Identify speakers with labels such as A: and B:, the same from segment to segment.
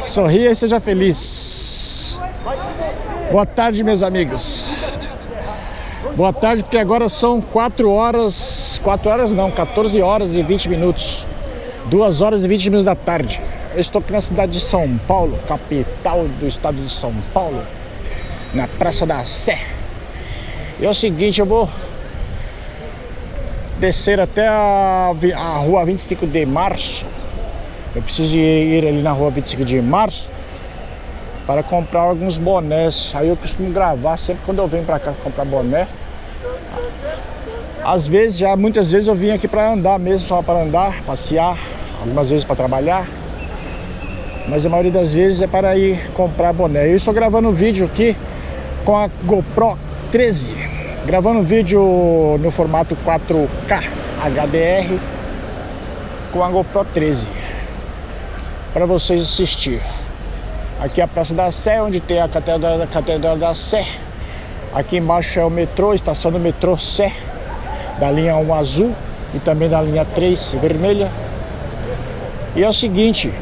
A: Sorria e seja feliz. Boa tarde, meus amigos. Boa tarde, porque agora são 14 horas e 20 minutos. 2 horas e 20 minutos da tarde. Eu estou aqui na cidade de São Paulo, capital do estado de São Paulo, na Praça da Sé. E é o seguinte, eu vou descer até a rua 25 de março. Eu preciso ir ali na rua 25 de março para comprar alguns bonés. Aí eu costumo gravar sempre quando eu venho para cá comprar boné. Às vezes, muitas vezes eu vim aqui para andar mesmo, só para andar, passear, algumas vezes para trabalhar. Mas a maioria das vezes é para ir comprar boné. Eu estou gravando um vídeo aqui com a GoPro 13, gravando um vídeo no formato 4K HDR com a GoPro 13 para vocês assistir. Aqui é a Praça da Sé, onde tem a Catedral da Sé. Aqui embaixo é o metrô, estação do metrô Sé, da linha 1 azul e também da linha 3 vermelha. E é o seguinte,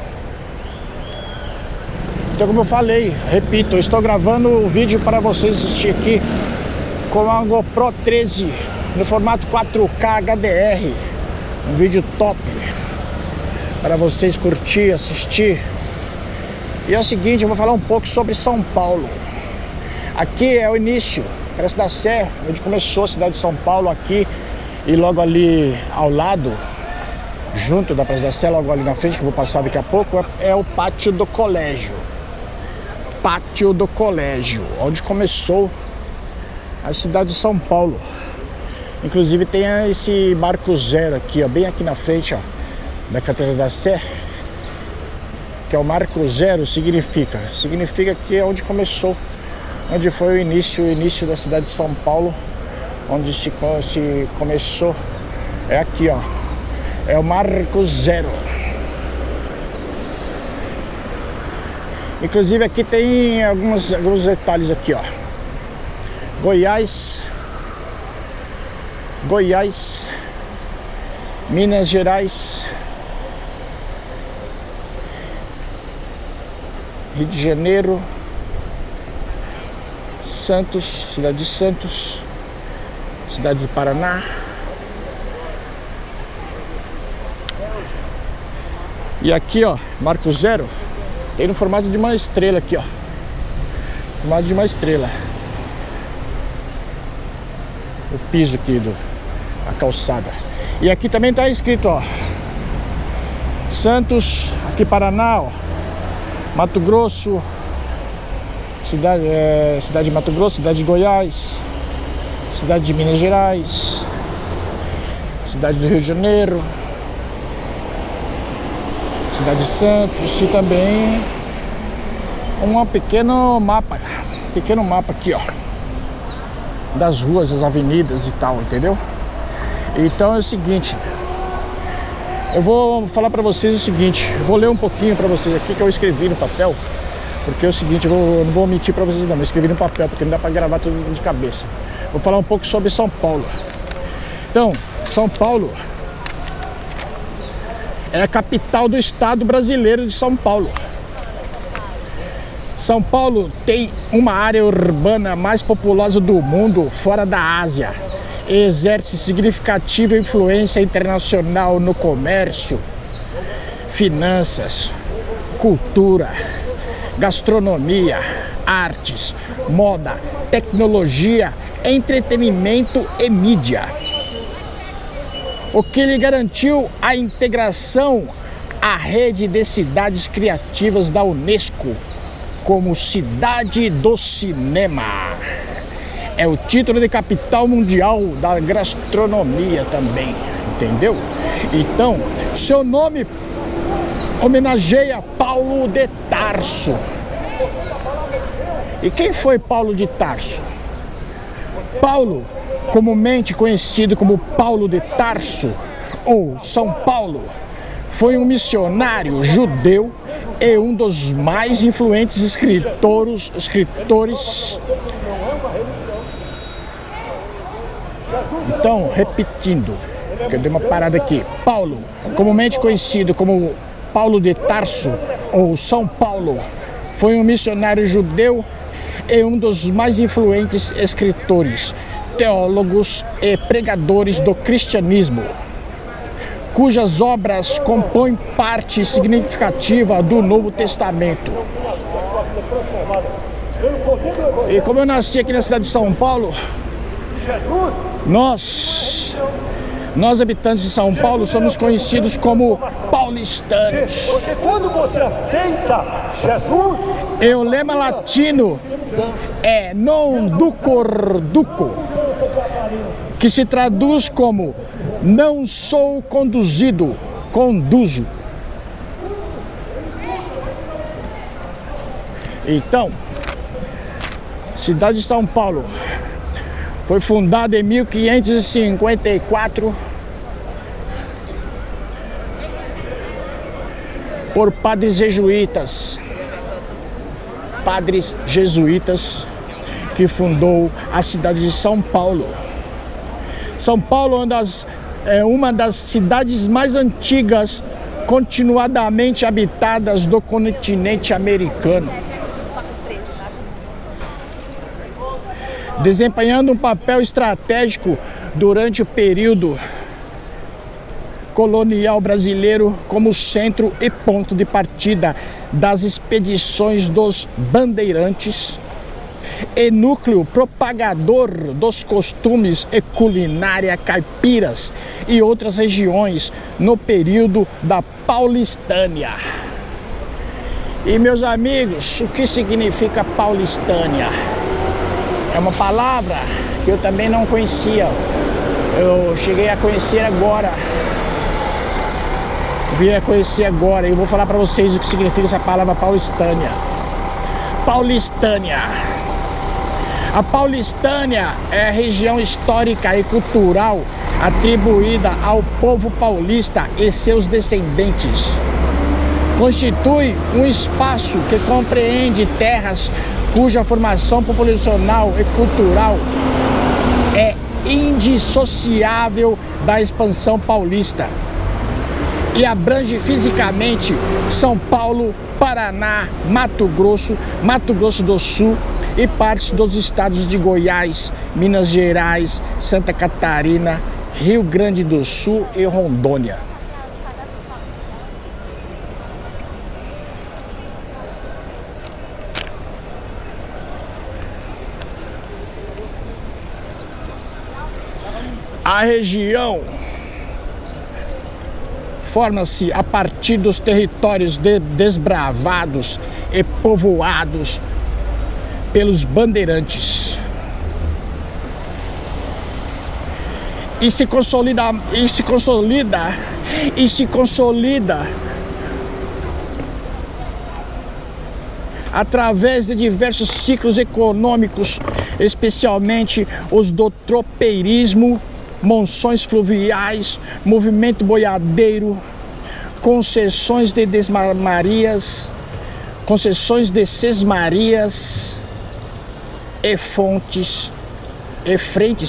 A: então, como eu falei, repito, eu estou gravando o vídeo para vocês assistir aqui com a GoPro 13 no formato 4K HDR, um vídeo top para vocês curtir, assistir. E é o seguinte, eu vou falar um pouco sobre São Paulo. Aqui é o início, Praça da Sé, onde começou a cidade de São Paulo, aqui e logo ali ao lado, junto da Praça da Sé, logo ali na frente, que eu vou passar daqui a pouco, é o Pátio do Colégio. Pátio do Colégio, onde começou a cidade de São Paulo. Inclusive tem esse Marco Zero aqui, ó, bem aqui na frente, ó, da Catedral da Sé, que é o Marco Zero. Significa que é onde começou, onde foi o início da cidade de São Paulo, onde se começou, é aqui, ó, é o Marco Zero. Inclusive aqui tem alguns detalhes aqui, ó. Goiás, Minas Gerais, Rio de Janeiro, Santos, cidade de Santos, cidade do Paraná. E aqui, ó, Marco Zero, tem no formato de uma estrela aqui, ó. Formato de uma estrela. O piso aqui a calçada. E aqui também tá escrito, ó, Santos, aqui Paraná, ó, Mato Grosso, cidade de Mato Grosso, cidade de Goiás, cidade de Minas Gerais, cidade do Rio de Janeiro, cidade de Santos, e também um pequeno mapa aqui, ó, das ruas, das avenidas e tal, entendeu? Então é o seguinte, eu vou falar pra vocês o seguinte, eu vou ler um pouquinho pra vocês aqui que eu escrevi no papel, porque é o seguinte, eu não vou mentir pra vocês não, eu escrevi no papel, porque não dá pra gravar tudo de cabeça. Vou falar um pouco sobre São Paulo. Então, São Paulo é a capital do estado brasileiro de São Paulo. São Paulo tem uma área urbana mais populosa do mundo, fora da Ásia. E exerce significativa influência internacional no comércio, finanças, cultura, gastronomia, artes, moda, tecnologia, entretenimento e mídia. O que lhe garantiu a integração à rede de cidades criativas da Unesco como Cidade do Cinema. É o título de capital mundial da gastronomia também, entendeu? Então, seu nome homenageia Paulo de Tarso. E quem foi Paulo de Tarso? Paulo, comumente conhecido como Paulo de Tarso ou São Paulo, foi um missionário judeu e um dos mais influentes escritores. Então, repetindo, que eu dei uma parada aqui. Paulo, comumente conhecido como Paulo de Tarso, ou São Paulo, foi um missionário judeu e um dos mais influentes escritores, teólogos e pregadores do cristianismo, cujas obras compõem parte significativa do Novo Testamento. E como eu nasci aqui na cidade de São Paulo, nós habitantes de São Paulo somos conhecidos como paulistanos.
B: Porque quando você aceita Jesus,
A: e o lema latino é non ducor duco, que se traduz como não sou conduzido, conduzo. Então, cidade de São Paulo foi fundada em 1554 por padres jesuítas, que fundou a cidade de São Paulo. São Paulo é uma das cidades mais antigas continuadamente habitadas do continente americano, desempenhando um papel estratégico durante o período colonial brasileiro como centro e ponto de partida das expedições dos bandeirantes e núcleo propagador dos costumes e culinária caipiras e outras regiões no período da Paulistânia. E meus amigos, o que significa Paulistânia? É uma palavra que eu também não conhecia. Eu cheguei a conhecer agora. Vim a conhecer agora e eu vou falar para vocês o que significa essa palavra Paulistânia. Paulistânia. A Paulistânia é a região histórica e cultural atribuída ao povo paulista e seus descendentes. Constitui um espaço que compreende terras cuja formação populacional e cultural é indissociável da expansão paulista e abrange fisicamente São Paulo, Paraná, Mato Grosso do Sul e partes dos estados de Goiás, Minas Gerais, Santa Catarina, Rio Grande do Sul e Rondônia. A região forma-se a partir dos territórios desbravados e povoados pelos bandeirantes e se consolida através de diversos ciclos econômicos, especialmente os do tropeirismo, monções fluviais, movimento boiadeiro, concessões de sesmarias e frentes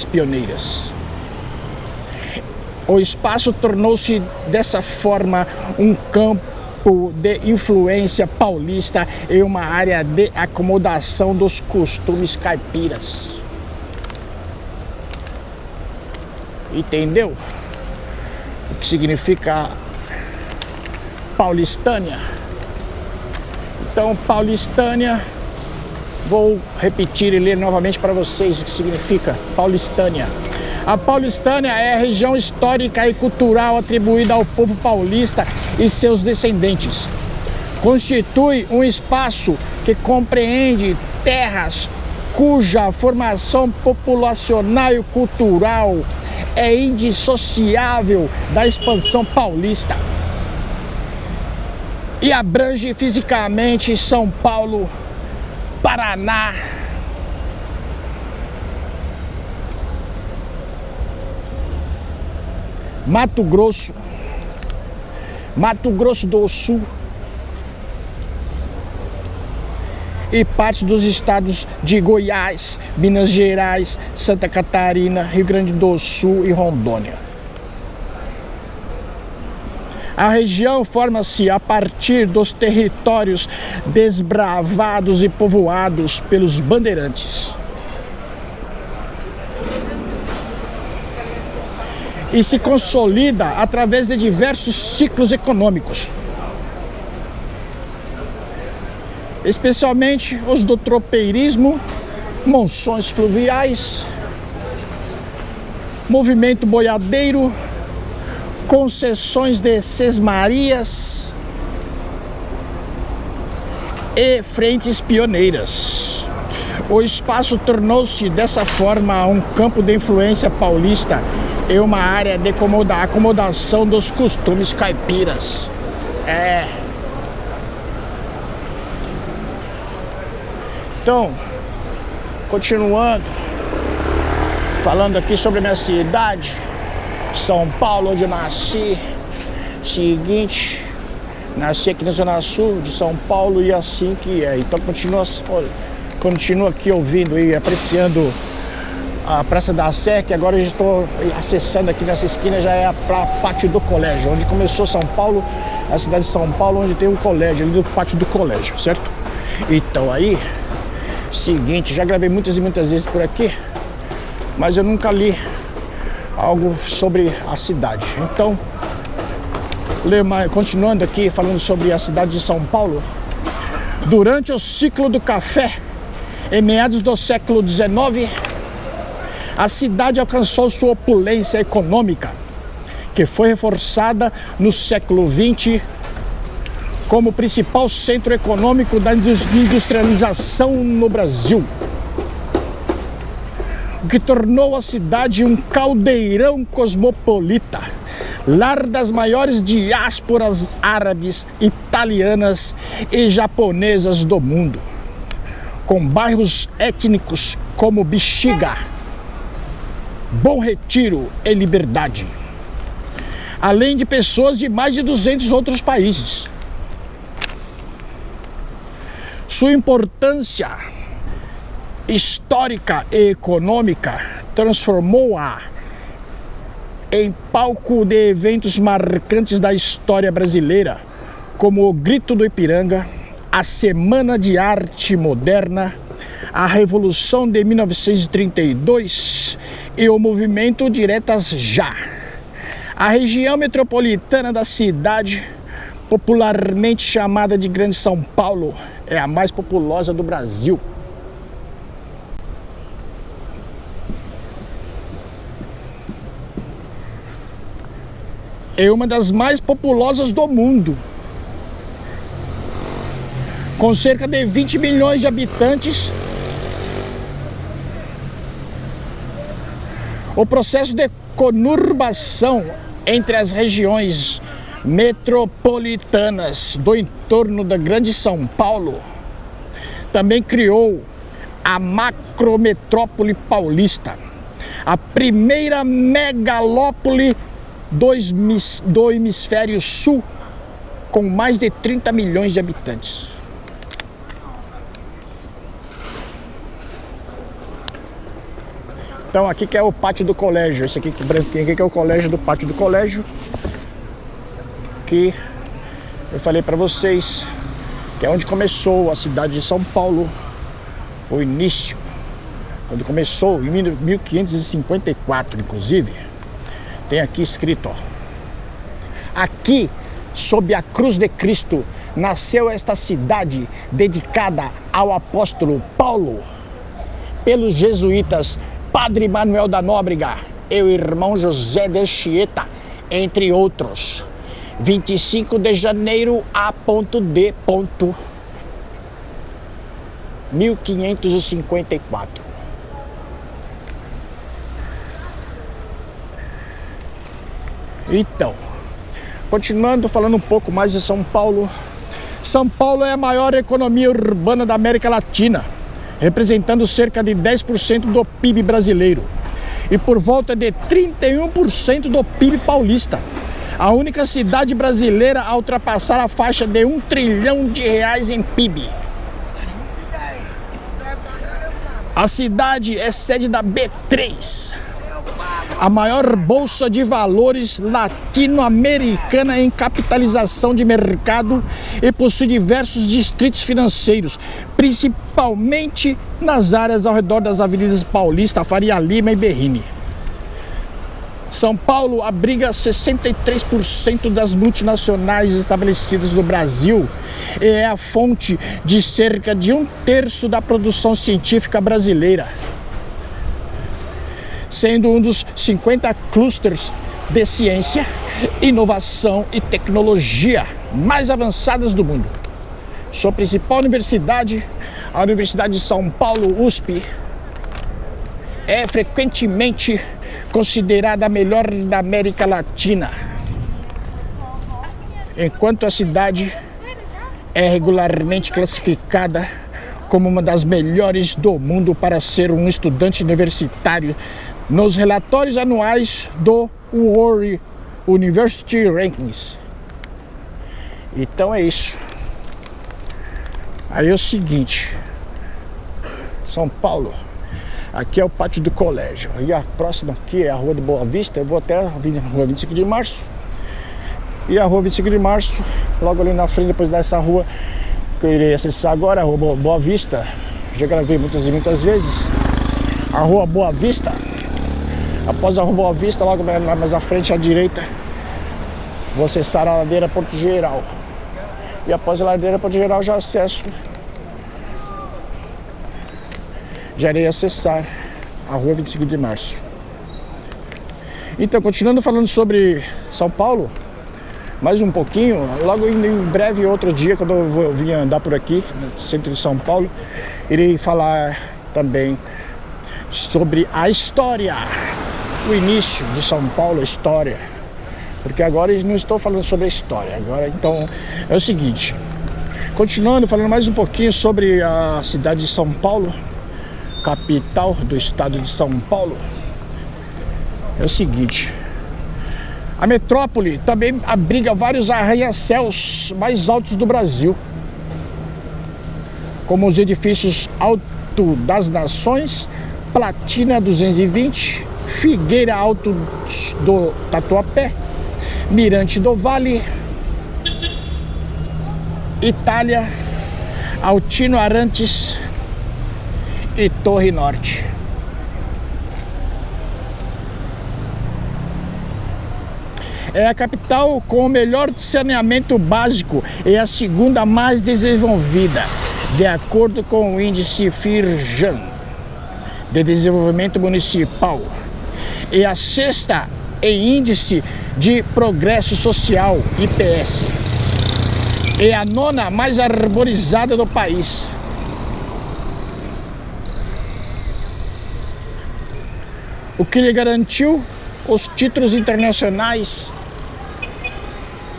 A: pioneiras. O espaço tornou-se dessa forma um campo de influência paulista e uma área de acomodação dos costumes caipiras. Entendeu o que significa Paulistânia? Então, Paulistânia, vou repetir e ler novamente para vocês o que significa Paulistânia. A Paulistânia é a região histórica e cultural atribuída ao povo paulista e seus descendentes. Constitui um espaço que compreende terras cuja formação populacional e cultural é indissociável da expansão paulista e abrange fisicamente São Paulo, Paraná, Mato Grosso do Sul e parte dos estados de Goiás, Minas Gerais, Santa Catarina, Rio Grande do Sul e Rondônia. A região forma-se a partir dos territórios desbravados e povoados pelos bandeirantes. E se consolida através de diversos ciclos econômicos, especialmente os do tropeirismo, monções fluviais, movimento boiadeiro, concessões de sesmarias e frentes pioneiras. O espaço tornou-se dessa forma um campo de influência paulista e uma área de acomodação dos costumes caipiras. Então, continuando, falando aqui sobre a minha cidade, São Paulo, onde eu nasci. Seguinte, nasci aqui na Zona Sul de São Paulo e assim que é. Então continua aqui ouvindo e apreciando a Praça da Sé, que agora eu já estou acessando aqui nessa esquina, já é a pátio do colégio, onde começou São Paulo, a cidade de São Paulo, onde tem um colégio, ali do pátio do colégio, certo? Então aí, seguinte, já gravei muitas e muitas vezes por aqui, mas eu nunca li algo sobre a cidade. Então, continuando aqui, falando sobre a cidade de São Paulo, durante o ciclo do café, em meados do século XIX, a cidade alcançou sua opulência econômica, que foi reforçada no século XX como principal centro econômico da industrialização no Brasil, o que tornou a cidade um caldeirão cosmopolita, lar das maiores diásporas árabes, italianas e japonesas do mundo, com bairros étnicos como Bexiga, Bom Retiro e Liberdade, além de pessoas de mais de 200 outros países. Sua importância histórica e econômica transformou-a em palco de eventos marcantes da história brasileira, como o Grito do Ipiranga, a Semana de Arte Moderna, a Revolução de 1932 e o movimento Diretas Já. A região metropolitana da cidade, popularmente chamada de Grande São Paulo, é a mais populosa do Brasil. É uma das mais populosas do mundo, com cerca de 20 milhões de habitantes. O processo de conurbação entre as regiões metropolitanas do entorno da Grande São Paulo também criou a macrometrópole paulista, a primeira megalópole do hemisfério sul, com mais de 30 milhões de habitantes. Então aqui que é o pátio do colégio, esse aqui branquinho aqui que é o colégio do pátio do colégio, que eu falei para vocês que é onde começou a cidade de São Paulo, o início, quando começou em 1554, inclusive, tem aqui escrito, ó, aqui sob a cruz de Cristo nasceu esta cidade dedicada ao apóstolo Paulo pelos jesuítas Padre Manuel da Nóbrega e o irmão José de Anchieta, entre outros. 25 de janeiro A.D. 1554. Então, continuando falando um pouco mais de São Paulo. São Paulo é a maior economia urbana da América Latina, representando cerca de 10% do PIB brasileiro e por volta de 31% do PIB paulista. A única cidade brasileira a ultrapassar a faixa de R$1 trilhão em PIB. A cidade é sede da B3, a maior bolsa de valores latino-americana em capitalização de mercado e possui diversos distritos financeiros, principalmente nas áreas ao redor das avenidas Paulista, Faria Lima e Berrini. São Paulo abriga 63% das multinacionais estabelecidas no Brasil e é a fonte de cerca de 1/3 da produção científica brasileira, sendo um dos 50 clusters de ciência, inovação e tecnologia mais avançadas do mundo. Sua principal universidade, a Universidade de São Paulo, USP, é frequentemente considerada a melhor da América Latina, enquanto a cidade é regularmente classificada como uma das melhores do mundo para ser um estudante universitário nos relatórios anuais do World University Rankings. Então é isso. Aí é o seguinte, São Paulo, aqui é o pátio do colégio, e a próxima aqui é a Rua do Boa Vista. Eu vou até a Rua 25 de Março, e a Rua 25 de Março, logo ali na frente, depois dessa rua que eu irei acessar agora, a Rua Boa Vista, já gravei muitas e muitas vezes, a Rua Boa Vista. Após a Rua Boa Vista, logo mais à frente à direita, vou acessar a ladeira Porto Geral, e após a ladeira Porto Geral já irei acessar a Rua 25 de Março. Então, continuando falando sobre São Paulo, mais um pouquinho, logo em breve, outro dia, quando eu vir andar por aqui, no centro de São Paulo, irei falar também sobre a história, o início de São Paulo, a história, porque agora eu não estou falando sobre a história, agora então é o seguinte, continuando falando mais um pouquinho sobre a cidade de São Paulo, capital do estado de São Paulo, é o seguinte, a metrópole também abriga vários arranha-céus mais altos do Brasil, como os edifícios Alto das Nações, Platina 220, Figueira Alto do Tatuapé, Mirante do Vale, Itália, Altino Arantes e Torre Norte. É a capital com o melhor saneamento básico e a segunda mais desenvolvida, de acordo com o índice Firjan de desenvolvimento municipal, e a sexta em índice de progresso social, IPS, e a nona mais arborizada do país. O que lhe garantiu os títulos internacionais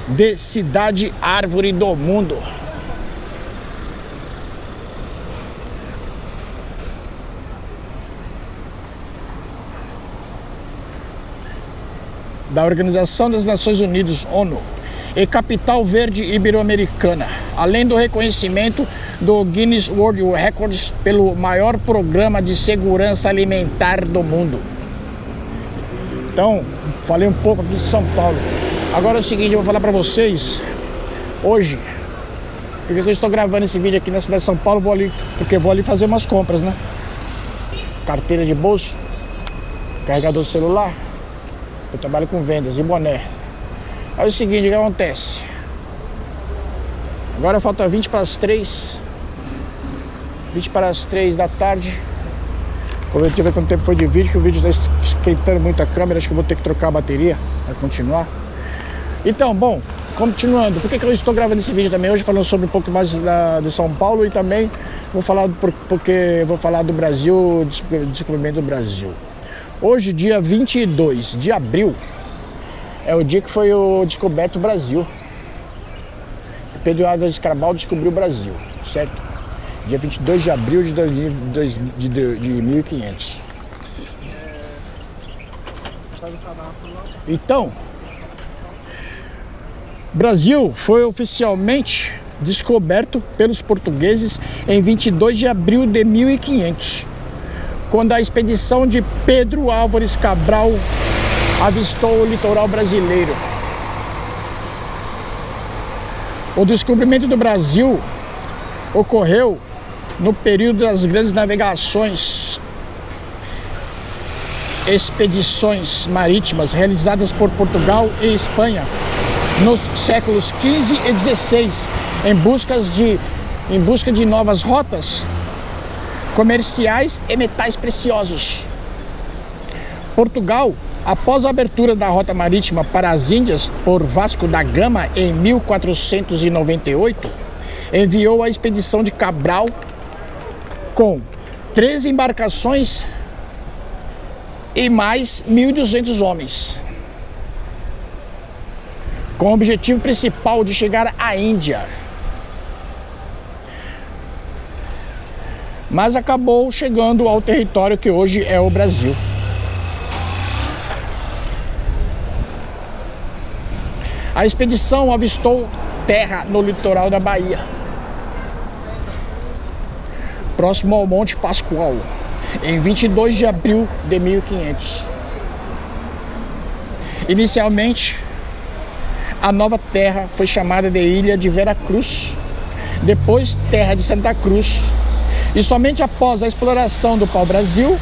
A: de cidade árvore do mundo. Da Organização das Nações Unidas, ONU, e capital verde ibero-americana, além do reconhecimento do Guinness World Records pelo maior programa de segurança alimentar do mundo. Então, falei um pouco aqui de São Paulo. Agora é o seguinte, eu vou falar pra vocês, hoje, porque eu estou gravando esse vídeo aqui na cidade de São Paulo, porque vou ali fazer umas compras, né? Carteira de bolso, carregador de celular, eu trabalho com vendas e boné. Aí é o seguinte, o que acontece? Agora falta 20 para as 3. 20 para as 3 da tarde. Vou ver quanto tempo foi de vídeo, que o vídeo está esquentando muito a câmera. Acho que eu vou ter que trocar a bateria para continuar. Então, bom, continuando. Por que eu estou gravando esse vídeo também hoje, falando sobre um pouco mais de São Paulo, e também vou falar do Brasil, do descobrimento do Brasil. Hoje, dia 22 de abril, é o dia que foi descoberto o Brasil. Pedro Álvares Cabral descobriu o Brasil, certo? Dia 22 de abril de 1500. Então, Brasil foi oficialmente descoberto pelos portugueses em 22 de abril de 1500, quando a expedição de Pedro Álvares Cabral avistou o litoral brasileiro. O descobrimento do Brasil ocorreu no período das grandes navegações, expedições marítimas realizadas por Portugal e Espanha nos séculos XV e XVI, em busca de novas rotas comerciais e metais preciosos. Portugal, após a abertura da rota marítima para as Índias por Vasco da Gama em 1498, enviou a expedição de Cabral com 13 embarcações e mais 1.200 homens, com o objetivo principal de chegar à Índia. Mas acabou chegando ao território que hoje é o Brasil. A expedição avistou terra no litoral da Bahia, próximo ao Monte Pascoal, em 22 de abril de 1500. Inicialmente, a nova terra foi chamada de Ilha de Vera Cruz, depois Terra de Santa Cruz, e somente após a exploração do pau-brasil,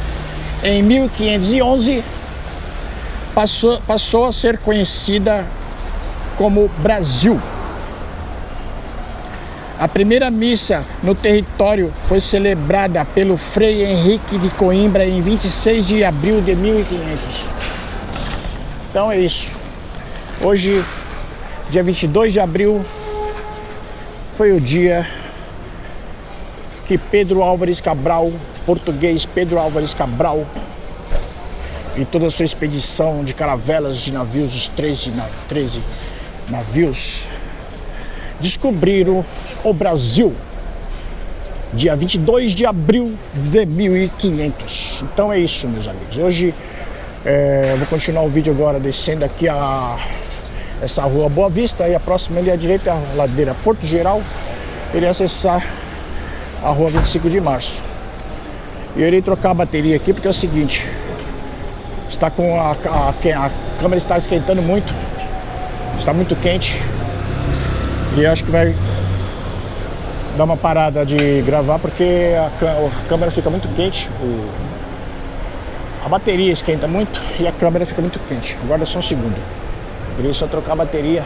A: em 1511, passou a ser conhecida como Brasil. A primeira missa no território foi celebrada pelo Frei Henrique de Coimbra em 26 de abril de 1500. Então é isso. Hoje, dia 22 de abril, foi o dia que Pedro Álvares Cabral, português Pedro Álvares Cabral, e toda a sua expedição de caravelas de navios, os 13 navios, descobriram o Brasil, dia 22 de abril de 1500. Então é isso, meus amigos. Hoje eu vou continuar o vídeo agora descendo aqui essa rua Boa Vista, e a próxima ali à direita é a ladeira Porto Geral. Irei acessar a rua 25 de março. E eu irei trocar a bateria aqui porque é o seguinte: está com a câmera está esquentando muito, está muito quente, e acho que vai dar uma parada de gravar porque a câmera fica muito quente, a bateria esquenta muito e a câmera fica muito quente. Agora é só um segundo, eu irei só trocar a bateria.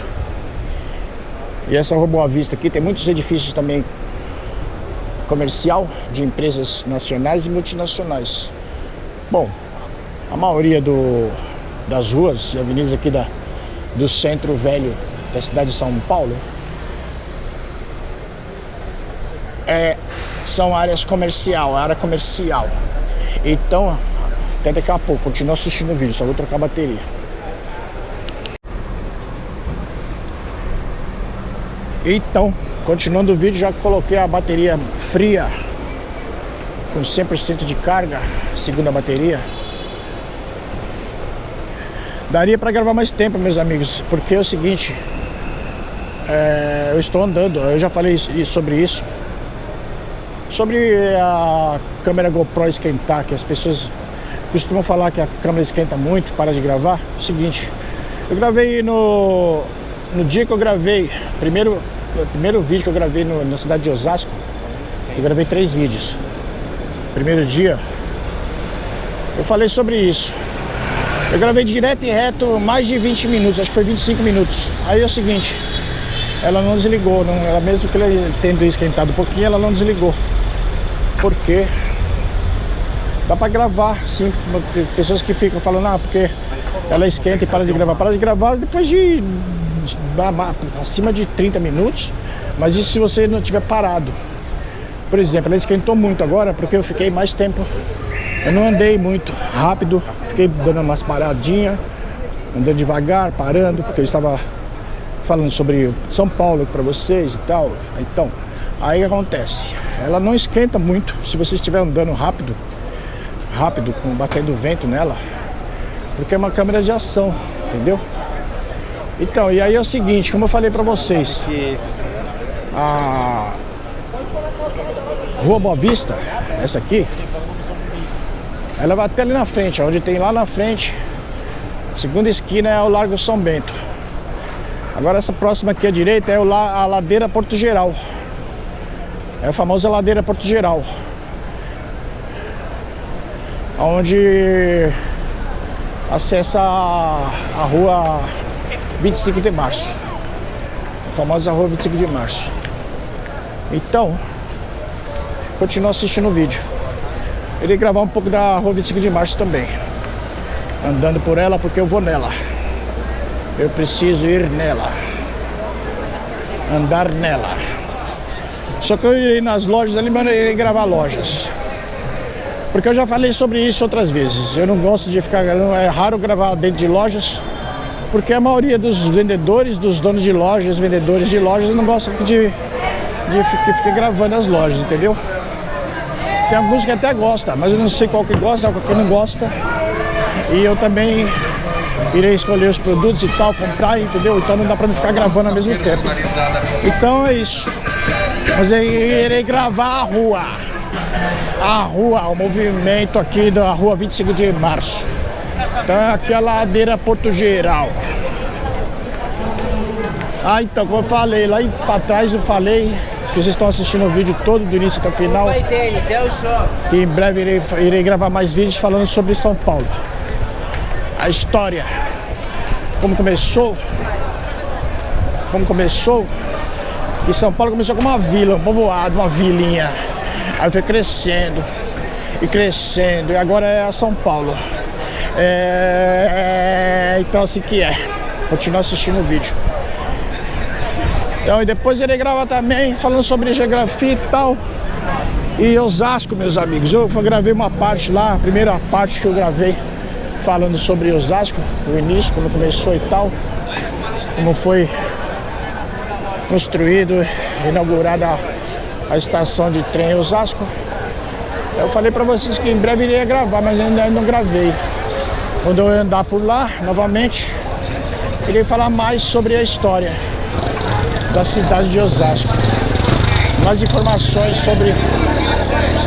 A: E essa rua Boa Vista aqui tem muitos edifícios também comercial de empresas nacionais e multinacionais. Bom, a maioria das ruas e avenidas aqui do centro velho da cidade de São Paulo são área comercial. Então, até daqui a pouco, continuo assistindo o vídeo, só vou trocar a bateria. Então, continuando o vídeo, já coloquei a bateria fria com 100% de carga, segunda bateria. Daria para gravar mais tempo, meus amigos, porque é o seguinte, eu estou andando, eu já falei sobre isso, sobre a câmera GoPro esquentar, que as pessoas costumam falar que a câmera esquenta muito, para de gravar. É o seguinte, eu gravei no dia que eu gravei, o primeiro vídeo que eu gravei na cidade de Osasco, eu gravei 3 vídeos. Primeiro dia, eu falei sobre isso. Eu gravei direto e reto mais de 20 minutos, acho que foi 25 minutos. Aí é o seguinte, ela não desligou, ela mesmo que ela tendo esquentado um pouquinho, ela não desligou. Porque dá pra gravar, sim. Pessoas que ficam falando, porque ela esquenta e para de gravar. Para de gravar depois de acima de 30 minutos, mas isso se você não tiver parado. Por exemplo, ela esquentou muito agora porque eu fiquei mais tempo, eu não andei muito rápido, fiquei dando umas paradinhas, andando devagar, parando, porque eu estava falando sobre São Paulo para vocês e tal. Então, aí o que acontece? Ela não esquenta muito se você estiver andando rápido, batendo vento nela, porque é uma câmera de ação, entendeu? Então, e aí é o seguinte, como eu falei pra vocês, a Rua Boa Vista, essa aqui, ela vai até ali na frente, onde tem lá na frente Segunda esquina é o Largo São Bento. Agora essa próxima aqui à direita é a ladeira Porto Geral. É a famosa ladeira Porto Geral, onde acessa a rua 25 de março. A famosa rua 25 de março. Então, continua assistindo o vídeo. Eu irei gravar um pouco da rua 25 de março também, andando por ela, porque eu vou nela. Eu preciso ir nela, andar nela. Só que eu irei nas lojas ali, mas eu irei gravar lojas, porque eu já falei sobre isso outras vezes. Eu não gosto de ficar, é raro gravar dentro de lojas, porque a maioria dos vendedores, dos donos de lojas, vendedores de lojas, não gostam de ficar gravando as lojas, entendeu? Tem alguns que até gostam, mas eu não sei qual que gosta, qual que não gosta. E eu também irei escolher os produtos e tal, comprar, entendeu? Então não dá pra me ficar gravando ao mesmo tempo. Então é isso. Mas eu irei gravar a rua, o movimento aqui da rua 25 de março. Então é aqui a ladeira Porto Geral. Ah, então, como eu falei, lá pra trás eu falei, se vocês estão assistindo o vídeo todo, do início até o final, que em breve irei gravar mais vídeos falando sobre São Paulo. A história, como começou, e São Paulo começou com uma vila, um povoado, uma vilinha, aí foi crescendo, e agora é a São Paulo. Então assim que é, continua assistindo o vídeo. Então, e depois irei gravar também, falando sobre geografia e tal, e Osasco, meus amigos. Eu gravei uma parte lá, a primeira parte que eu gravei, falando sobre Osasco, o início, como começou e tal, como foi construído, inaugurada a estação de trem em Osasco. Eu falei pra vocês que em breve iria gravar, mas ainda não gravei. Quando eu andar por lá, novamente, irei falar mais sobre a história da cidade de Osasco. Mais informações sobre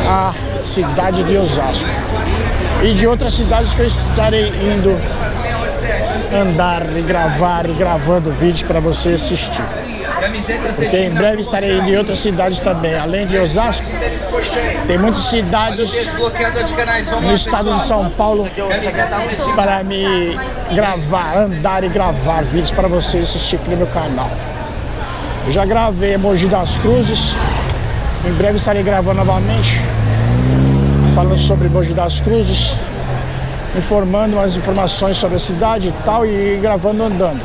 A: a cidade de Osasco. E de outras cidades que eu estarei indo andar e gravar e gravando vídeos para você assistir. Porque em breve estarei indo em outras cidades também. Além de Osasco, tem muitas cidades no estado de São Paulo para me gravar, andar e gravar vídeos para você assistir aqui no meu canal. Eu já gravei Mogi das Cruzes, em breve estarei gravando novamente, falando sobre Mogi das Cruzes, informando as informações sobre a cidade e tal, e gravando andando.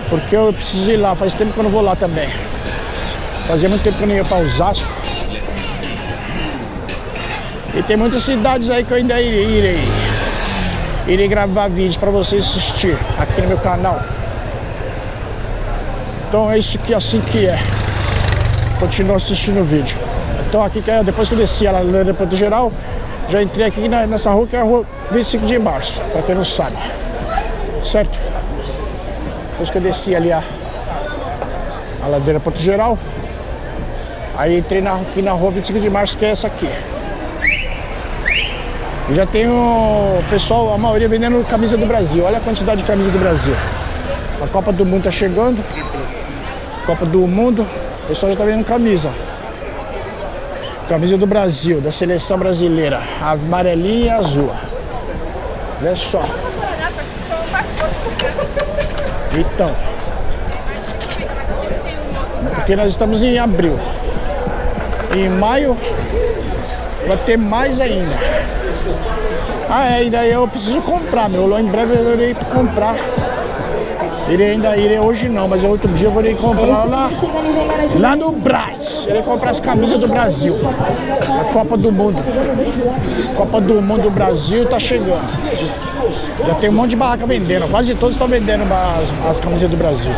A: Porque eu preciso ir lá, faz tempo que eu não vou lá também. Fazia muito tempo que eu não ia para Osasco. E tem muitas cidades aí que eu ainda irei gravar vídeos para vocês assistir aqui no meu canal. Então é isso que assim que é. Continua assistindo o vídeo. Então aqui, depois que eu desci a ladeira Porto Geral, já entrei aqui nessa rua, que é a rua 25 de março, para quem não sabe. Certo? Depois que eu desci ali a ladeira Porto Geral, aí entrei aqui na rua 25 de março, que é essa aqui. E já tem o pessoal, a maioria vendendo camisa do Brasil. Olha a quantidade de camisa do Brasil. A Copa do Mundo tá chegando. Copa do Mundo, o pessoal já tá vendendo camisa. Camisa do Brasil, da seleção brasileira. Amarelinha e azul. Olha só. Então. Porque nós estamos em abril. Em maio vai ter mais ainda. E daí eu preciso comprar, meu. Em breve eu irei comprar. Irei hoje não, mas outro dia eu vou comprar lá no Brás. Irei comprar as camisas do Brasil. A Copa do Mundo. Copa do Mundo do Brasil tá chegando. Já tem um monte de barraca vendendo. Quase todos estão vendendo as camisas do Brasil.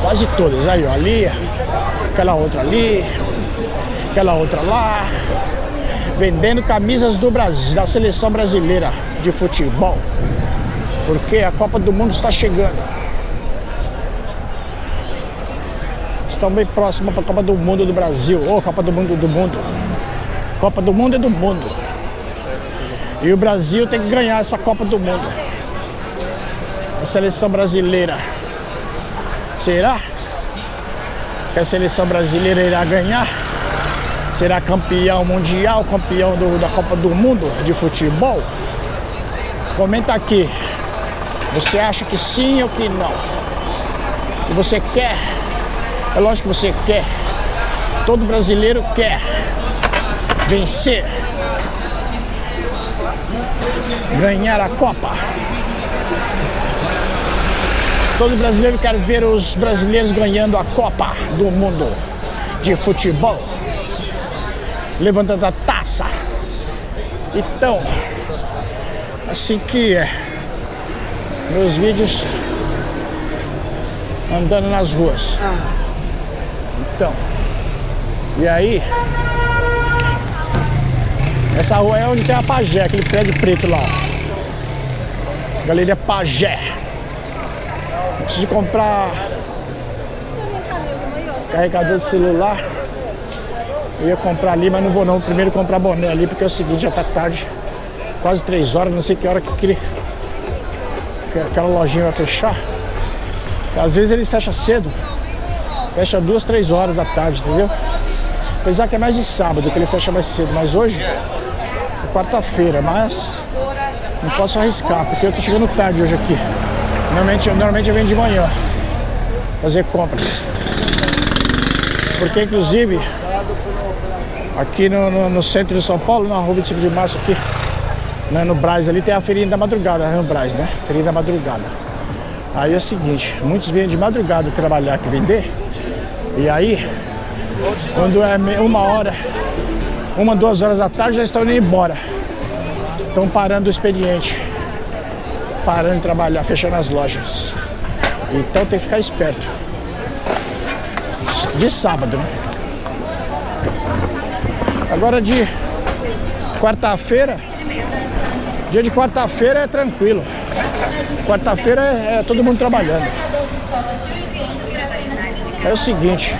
A: Quase todas. Aí, ó. Ali, aquela outra ali, aquela outra lá. Vendendo camisas do Brasil, da seleção brasileira de futebol. Porque a Copa do Mundo está chegando. Estão bem próximos para a Copa do Mundo do Brasil. Copa do Mundo do Mundo. Copa do Mundo é do mundo. E o Brasil tem que ganhar essa Copa do Mundo. A seleção brasileira. Será que a seleção brasileira irá ganhar? Será campeão mundial, campeão da Copa do Mundo de futebol? Comenta aqui. Você acha que sim ou que não? Que você quer? É lógico que você quer. Todo brasileiro quer vencer, ganhar a Copa. Todo brasileiro quer ver os brasileiros ganhando a Copa do Mundo de futebol, levantando a taça. Então, assim que é, meus vídeos andando nas ruas. Então, e aí, essa rua é onde tem a Pajé, aquele prédio preto lá, ó. Galeria Pajé. Eu preciso comprar carregador de celular. Eu ia comprar ali, mas não vou não. Primeiro comprar boné ali, porque é o seguinte, já tá tarde. Quase 3 horas, não sei que hora que aquela lojinha vai fechar. Às vezes eles fecham cedo. Fecha 2, 3 horas da tarde, entendeu? Apesar que é mais de sábado que ele fecha mais cedo. Mas hoje é quarta-feira, mas não posso arriscar, porque eu tô chegando tarde hoje aqui. Normalmente eu venho de manhã fazer compras. Porque inclusive aqui no centro de São Paulo, na rua 25 de março aqui, né, no Brás ali tem a feirinha da madrugada, no Brás, né? Feirinha da madrugada. Aí é o seguinte, muitos vêm de madrugada trabalhar aqui, vender. E aí, quando é 1 hora, 1, 2 horas da tarde, já estão indo embora. Estão parando o expediente. Parando de trabalhar, fechando as lojas. Então tem que ficar esperto. De sábado, né? Agora de quarta-feira, dia de quarta-feira é tranquilo. Quarta-feira é todo mundo trabalhando. É o seguinte.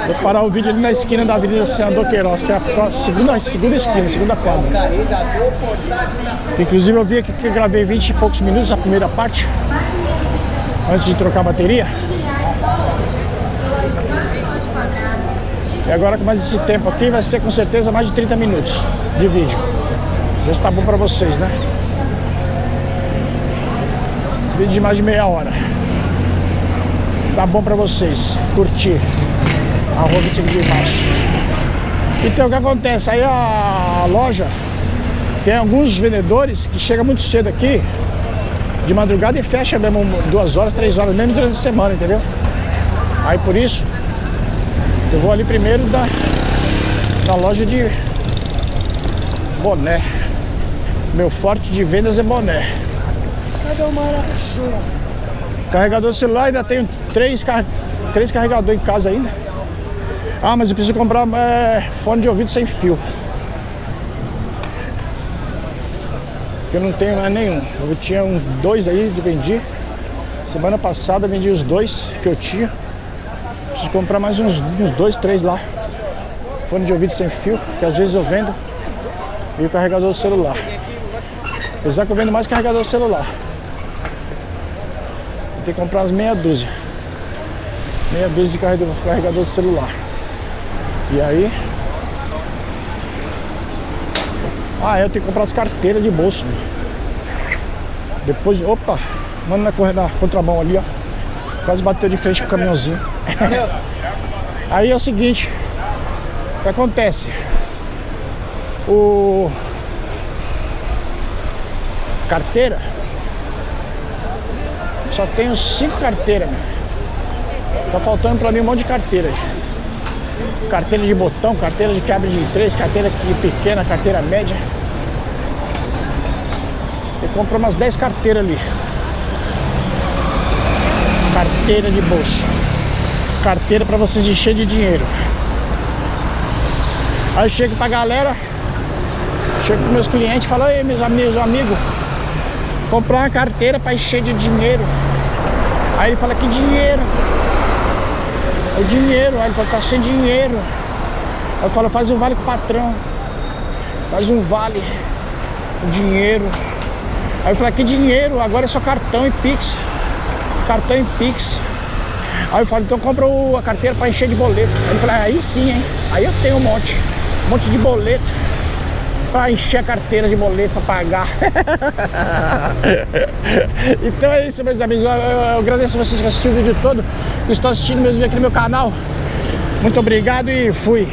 A: Vou parar o vídeo ali na esquina da Avenida Senador Queiroz, que é a segunda esquina, segunda quadra. Inclusive eu vi aqui que eu gravei 20 e poucos minutos a primeira parte, antes de trocar a bateria. E agora com mais esse tempo aqui vai ser com certeza mais de 30 minutos de vídeo. Vê se tá bom pra vocês, né? Vídeo de mais de meia hora. Tá bom pra vocês curtir a rua 25 de março. Então o que acontece? Aí a loja tem alguns vendedores que chegam muito cedo aqui de madrugada e fecha mesmo 2 horas, 3 horas, mesmo durante a semana, entendeu? Aí por isso eu vou ali primeiro da loja de boné. Meu forte de vendas é boné. Cadê o marachão? Carregador de celular, ainda tenho 3 carregadores em casa ainda. Ah, mas eu preciso comprar fone de ouvido sem fio. Eu não tenho mais nenhum. Eu tinha 2 aí, vendi. Semana passada vendi os 2 que eu tinha. Preciso comprar mais uns 2, 3 lá. Fone de ouvido sem fio, que às vezes eu vendo. E o carregador do celular. Apesar que eu vendo mais carregador do celular. Vou ter que comprar umas meia dúzia. Meia dúzia de carregador do celular. E aí... eu tenho que comprar as carteiras de bolso. Depois... Opa! Mano, na contramão ali, ó. Quase bateu de frente com o caminhãozinho. Aí é o seguinte. O que acontece? Carteira. Só tenho 5 carteiras, meu. Tá faltando pra mim um monte de carteira aí. Carteira de botão, carteira de quebra de 3, carteira pequena, carteira média. Eu compro umas 10 carteiras ali. Carteira de bolso. Carteira pra vocês encher de dinheiro. Aí eu chego pra galera, chego pros meus clientes e falo: ei, meus amigos, comprar uma carteira pra encher de dinheiro. Aí ele fala: que dinheiro? É dinheiro. Aí ele fala: tá sem dinheiro. Aí falou, faz um vale com o patrão. Faz um vale. O dinheiro. Aí eu falei, que dinheiro? Agora é só cartão e Pix. Cartão e Pix. Aí eu falei, então compra a carteira pra encher de boleto. Aí ele falou, aí sim, hein? Aí eu tenho um monte de boleto pra encher a carteira de boleto pra pagar. Então é isso, meus amigos. Eu agradeço vocês que assistiram o vídeo todo, que estão assistindo meus vídeos aqui no meu canal. Muito obrigado e fui.